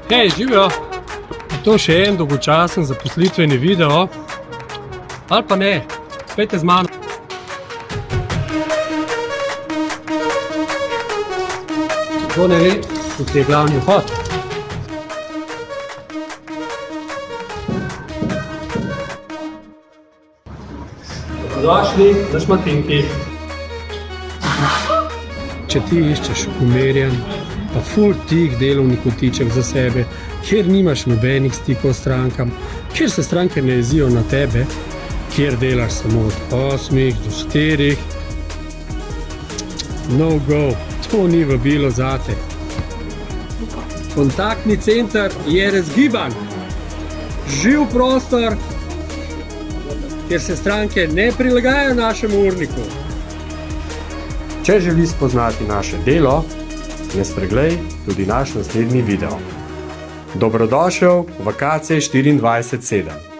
Hej, živijo! Je to še en dolgočasen zaposlitveni video? Ali pa ne? Pejte z mano. Kdo ne ve, tukaj je glavni vhod. Dobrodošli na Šmatinki. Če ti iščeš umirjen, pa ful tih delovnih kotiček za sebe, kjer nimaš nobenih stikov s strankam, kjer se stranke ne jezijo na tebe, kjer delaš samo od 8 do 4. No go, to ni vabilo zate. Kontaktni center je razgiban. Živ prostor, kjer se stranke ne prilagajajo našemu urniku. Če želiš spoznati naše delo, ne spreglej tudi naš naslednji video. Dobrodošel v KC 24/7.